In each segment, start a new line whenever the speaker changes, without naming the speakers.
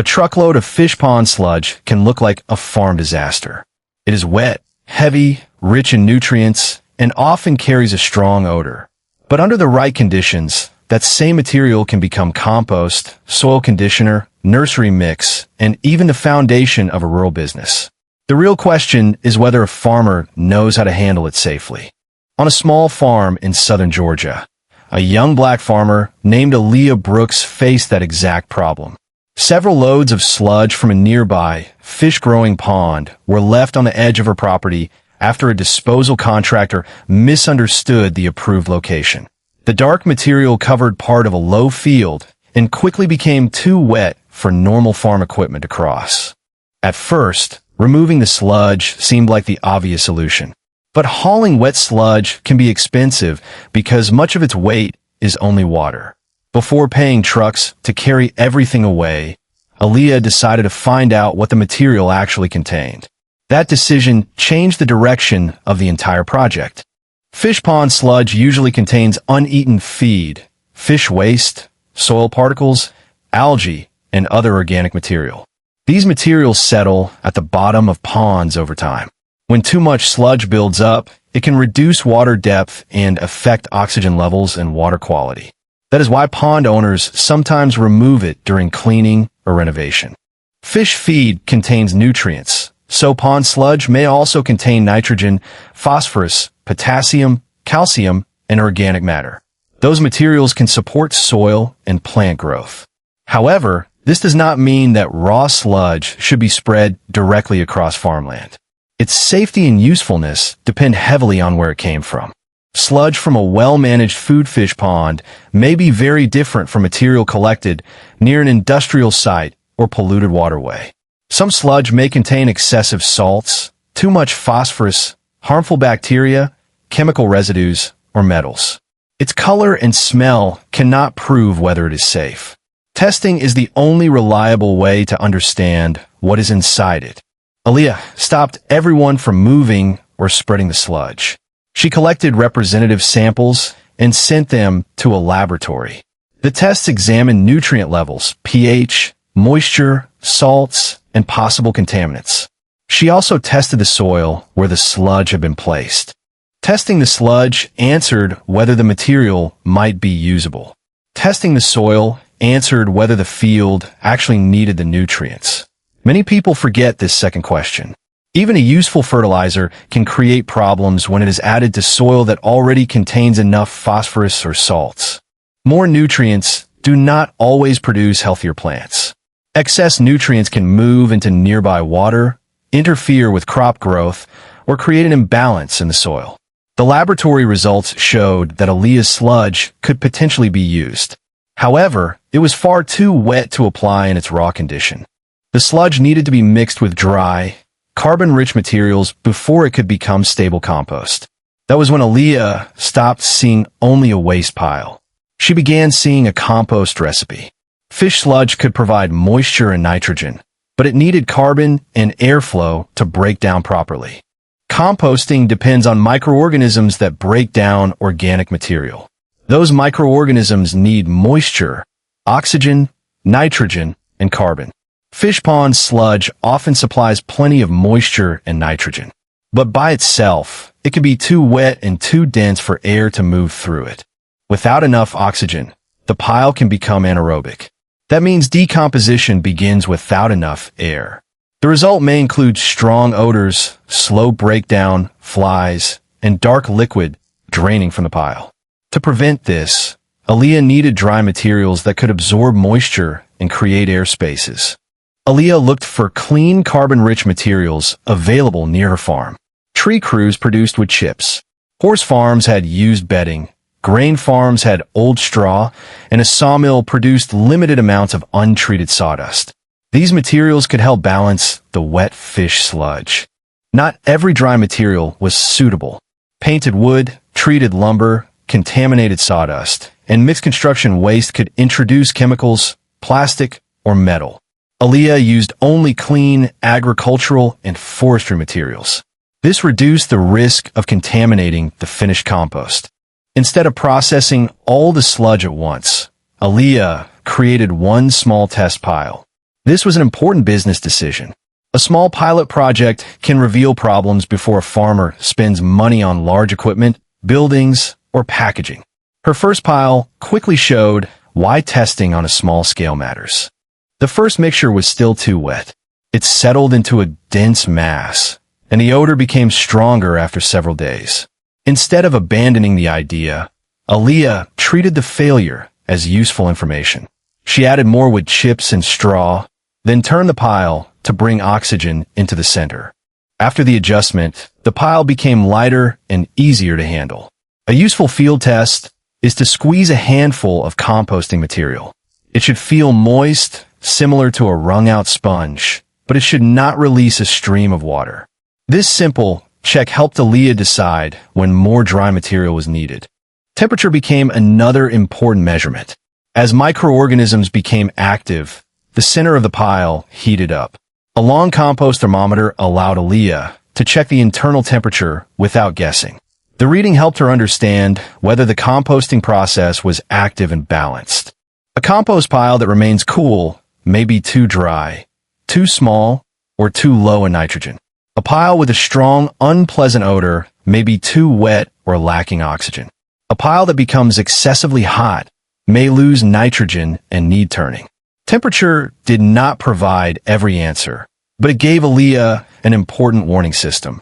A truckload of fish pond sludge can look like a farm disaster. It is wet, heavy, rich in nutrients, and often carries a strong odor. But under the right conditions, that same material can become compost, soil conditioner, nursery mix, and even the foundation of a rural business. The real question is whether a farmer knows how to handle it safely. On a small farm in southern Georgia, a young black farmer named Aaliyah Brooks faced that exact problem. Several loads of sludge from a nearby fish-growing pond were left on the edge of her property after a disposal contractor misunderstood the approved location. The dark material covered part of a low field and quickly became too wet for normal farm equipment to cross. At first, removing the sludge seemed like the obvious solution. But hauling wet sludge can be expensive because much of its weight is only water. Before paying trucks to carry everything away, Aaliyah decided to find out what the material actually contained. That decision changed the direction of the entire project. Fish pond sludge usually contains uneaten feed, fish waste, soil particles, algae, and other organic material. These materials settle at the bottom of ponds over time. When too much sludge builds up, it can reduce water depth and affect oxygen levels and water quality. That is why pond owners sometimes remove it during cleaning or renovation. Fish feed contains nutrients, so pond sludge may also contain nitrogen, phosphorus, potassium, calcium, and organic matter. Those materials can support soil and plant growth. However, this does not mean that raw sludge should be spread directly across farmland. Its safety and usefulness depend heavily on where it came from. Sludge from a well-managed food fish pond may be very different from material collected near an industrial site or polluted waterway. Some sludge may contain excessive salts, too much phosphorus, harmful bacteria, chemical residues, or metals. Its color and smell cannot prove whether it is safe. Testing is the only reliable way to understand what is inside it. Aaliyah stopped everyone from moving or spreading the sludge. She collected representative samples and sent them to a laboratory. The tests examined nutrient levels, pH, moisture, salts, and possible contaminants. She also tested the soil where the sludge had been placed. Testing the sludge answered whether the material might be usable. Testing the soil answered whether the field actually needed the nutrients. Many people forget this second question. Even a useful fertilizer can create problems when it is added to soil that already contains enough phosphorus or salts. More nutrients do not always produce healthier plants. Excess nutrients can move into nearby water, interfere with crop growth, or create an imbalance in the soil. The laboratory results showed that Aaliyah's sludge could potentially be used. However, it was far too wet to apply in its raw condition. The sludge needed to be mixed with dry, carbon-rich materials before it could become stable compost. That was when Aaliyah stopped seeing only a waste pile. She began seeing a compost recipe. Fish sludge could provide moisture and nitrogen, but it needed carbon and airflow to break down properly. Composting depends on microorganisms that break down organic material. Those microorganisms need moisture, oxygen, nitrogen, and carbon. Fish pond sludge often supplies plenty of moisture and nitrogen. But by itself, it can be too wet and too dense for air to move through it. Without enough oxygen, the pile can become anaerobic. That means decomposition begins without enough air. The result may include strong odors, slow breakdown, flies, and dark liquid draining from the pile. To prevent this, Aaliyah needed dry materials that could absorb moisture and create air spaces. Aaliyah looked for clean carbon-rich materials available near her farm. Tree crews produced wood chips. Horse farms had used bedding. Grain farms had old straw, and a sawmill produced limited amounts of untreated sawdust. These materials could help balance the wet fish sludge. Not every dry material was suitable. Painted wood, treated lumber, contaminated sawdust, and mixed construction waste could introduce chemicals, plastic, or metal. Aaliyah used only clean agricultural and forestry materials. This reduced the risk of contaminating the finished compost. Instead of processing all the sludge at once, Aaliyah created one small test pile. This was an important business decision. A small pilot project can reveal problems before a farmer spends money on large equipment, buildings, or packaging. Her first pile quickly showed why testing on a small scale matters. The first mixture was still too wet. It settled into a dense mass, and the odor became stronger after several days. Instead of abandoning the idea, Aaliyah treated the failure as useful information. She added more wood chips and straw, then turned the pile to bring oxygen into the center. After the adjustment, the pile became lighter and easier to handle. A useful field test is to squeeze a handful of composting material. It should feel moist, similar to a wrung-out sponge, but it should not release a stream of water. This simple check helped Aaliyah decide when more dry material was needed. Temperature became another important measurement. As microorganisms became active, the center of the pile heated up. A long compost thermometer allowed Aaliyah to check the internal temperature without guessing. The reading helped her understand whether the composting process was active and balanced. A compost pile that remains cool may be too dry, too small, or too low in nitrogen. A pile with a strong, unpleasant odor may be too wet or lacking oxygen. A pile that becomes excessively hot may lose nitrogen and need turning. Temperature did not provide every answer, but it gave Aaliyah an important warning system.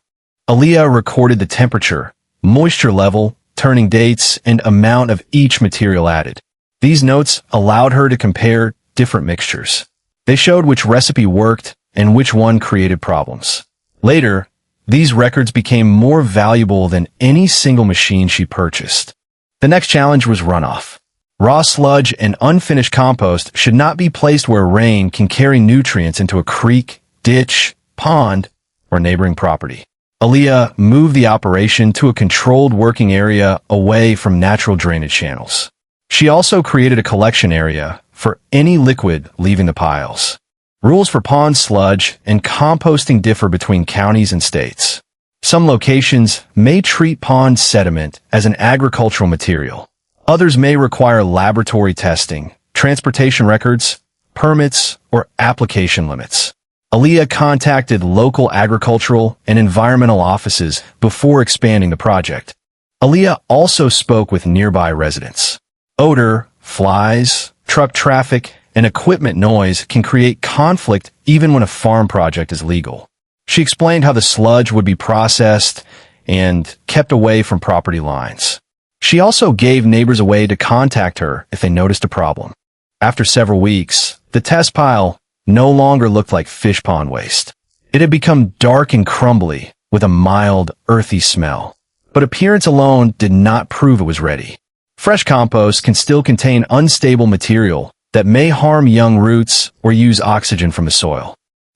Aaliyah recorded the temperature, moisture level, turning dates, and amount of each material added. These notes allowed her to compare different mixtures. They showed which recipe worked and which one created problems. Later, these records became more valuable than any single machine she purchased. The next challenge was runoff. Raw sludge and unfinished compost should not be placed where rain can carry nutrients into a creek, ditch, pond, or neighboring property. Aaliyah moved the operation to a controlled working area away from natural drainage channels. She also created a collection area for any liquid leaving the piles. Rules for pond sludge and composting differ between counties and states. Some locations may treat pond sediment as an agricultural material. Others may require laboratory testing, transportation records, permits, or application limits. Aaliyah contacted local agricultural and environmental offices before expanding the project. Aaliyah also spoke with nearby residents. Odor, flies, truck traffic, and equipment noise can create conflict even when a farm project is legal. She explained how the sludge would be processed and kept away from property lines. She also gave neighbors a way to contact her if they noticed a problem. After several weeks, the test pile no longer looked like fish pond waste. It had become dark and crumbly with a mild, earthy smell. But appearance alone did not prove it was ready. Fresh compost can still contain unstable material that may harm young roots or use oxygen from the soil.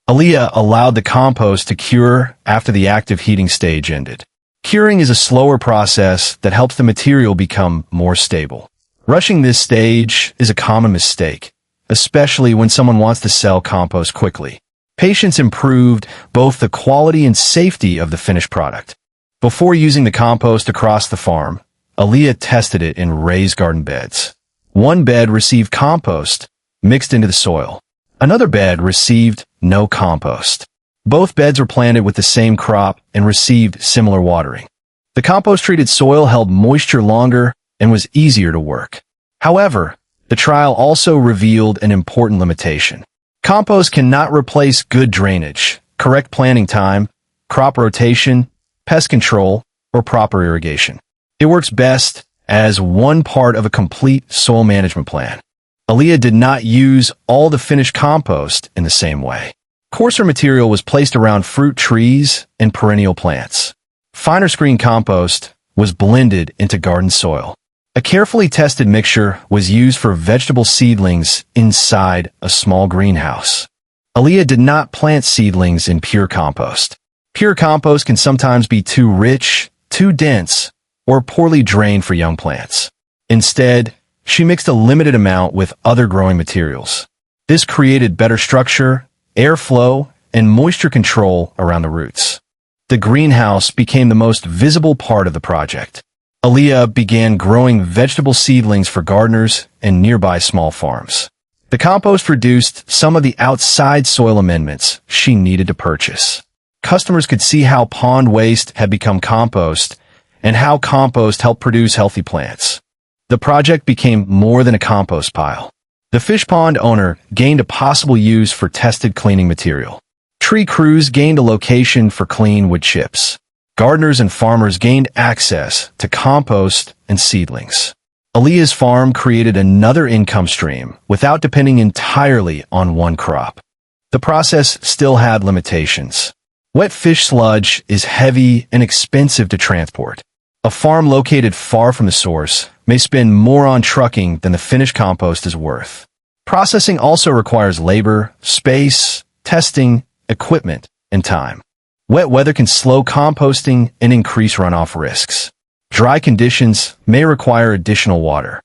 Aaliyah allowed the compost to cure after the active heating stage ended. Curing is a slower process that helps the material become more stable. Rushing this stage is a common mistake, especially when someone wants to sell compost quickly. Patience improved both the quality and safety of the finished product. Before using the compost across the farm, Aaliyah tested it in raised garden beds. One bed received compost mixed into the soil. Another bed received no compost. Both beds were planted with the same crop and received similar watering. The compost-treated soil held moisture longer and was easier to work. However, the trial also revealed an important limitation. Compost cannot replace good drainage, correct planting time, crop rotation, pest control, or proper irrigation. It works best as one part of a complete soil management plan. Aaliyah did not use all the finished compost in the same way. Coarser material was placed around fruit trees and perennial plants. Finer screen compost was blended into garden soil. A carefully tested mixture was used for vegetable seedlings inside a small greenhouse. Aaliyah did not plant seedlings in pure compost. Pure compost can sometimes be too rich, too dense, or poorly drained for young plants. Instead, she mixed a limited amount with other growing materials. This created better structure, airflow, and moisture control around the roots. The greenhouse became the most visible part of the project. Aaliyah began growing vegetable seedlings for gardeners and nearby small farms. The compost reduced some of the outside soil amendments she needed to purchase. Customers could see how pond waste had become compost and how compost helped produce healthy plants. The project became more than a compost pile. The fish pond owner gained a possible use for tested cleaning material. Tree crews gained a location for clean wood chips. Gardeners and farmers gained access to compost and seedlings. Aaliyah's farm created another income stream without depending entirely on one crop. The process still had limitations. Wet fish sludge is heavy and expensive to transport. A farm located far from the source may spend more on trucking than the finished compost is worth. Processing also requires labor, space, testing, equipment, and time. Wet weather can slow composting and increase runoff risks. Dry conditions may require additional water.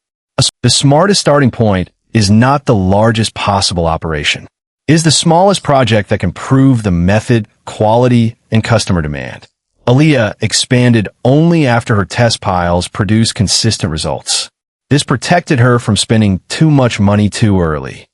The smartest starting point is not the largest possible operation. It is the smallest project that can prove the method, quality, and customer demand. Aaliyah expanded only after her test piles produced consistent results. This protected her from spending too much money too early.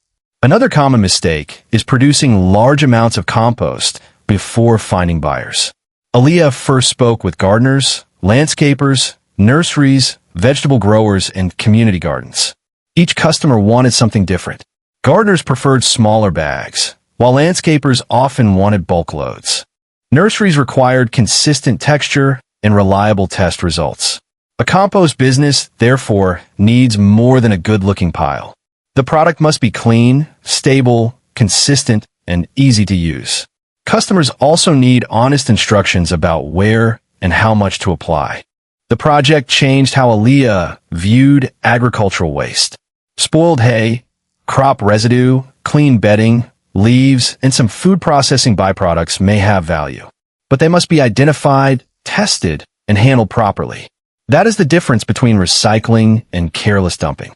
Another common mistake is producing large amounts of compost before finding buyers. Aaliyah first spoke with gardeners, landscapers, nurseries, vegetable growers, and community gardens. Each customer wanted something different. Gardeners preferred smaller bags, while landscapers often wanted bulk loads. Nurseries required consistent texture and reliable test results. A compost business, therefore, needs more than a good-looking pile. The product must be clean, stable, consistent, and easy to use. Customers also need honest instructions about where and how much to apply. The project changed how Aaliyah viewed agricultural waste. Spoiled hay, crop residue, clean bedding, leaves, and some food processing byproducts may have value, but they must be identified, tested, and handled properly. That is the difference between recycling and careless dumping.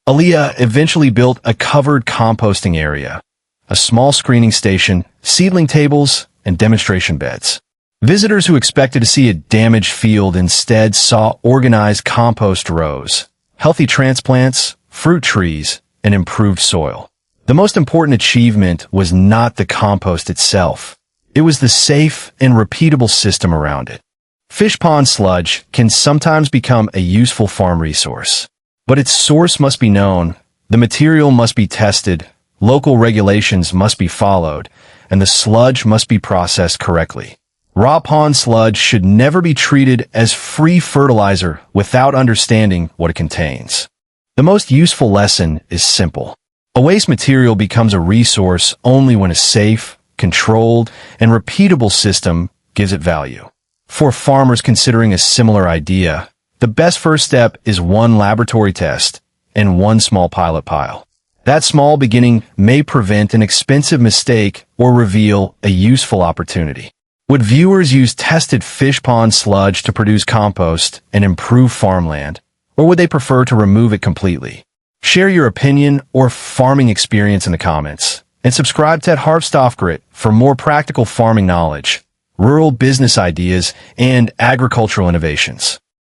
Aaliyah eventually built a covered composting area, a small screening station, seedling tables, and demonstration beds. Visitors who expected to see a damaged field instead saw organized compost rows, healthy transplants, fruit trees, and improved soil. The most important achievement was not the compost itself. It was the safe and repeatable system around it. Fish pond sludge can sometimes become a useful farm resource, but its source must be known, the material must be tested, local regulations must be followed, and the sludge must be processed correctly. Raw pond sludge should never be treated as free fertilizer without understanding what it contains. The most useful lesson is simple. A waste material becomes a resource only when a safe, controlled, and repeatable system gives it value. For farmers considering a similar idea, the best first step is one laboratory test and one small pilot pile. That small beginning may prevent an expensive mistake or reveal a useful opportunity. Would viewers use tested fish pond sludge to produce compost and improve farmland, or would they prefer to remove it completely? Share your opinion or farming experience in the comments, and subscribe to Harvstoffgrit for more practical farming knowledge, rural business ideas, and agricultural innovations.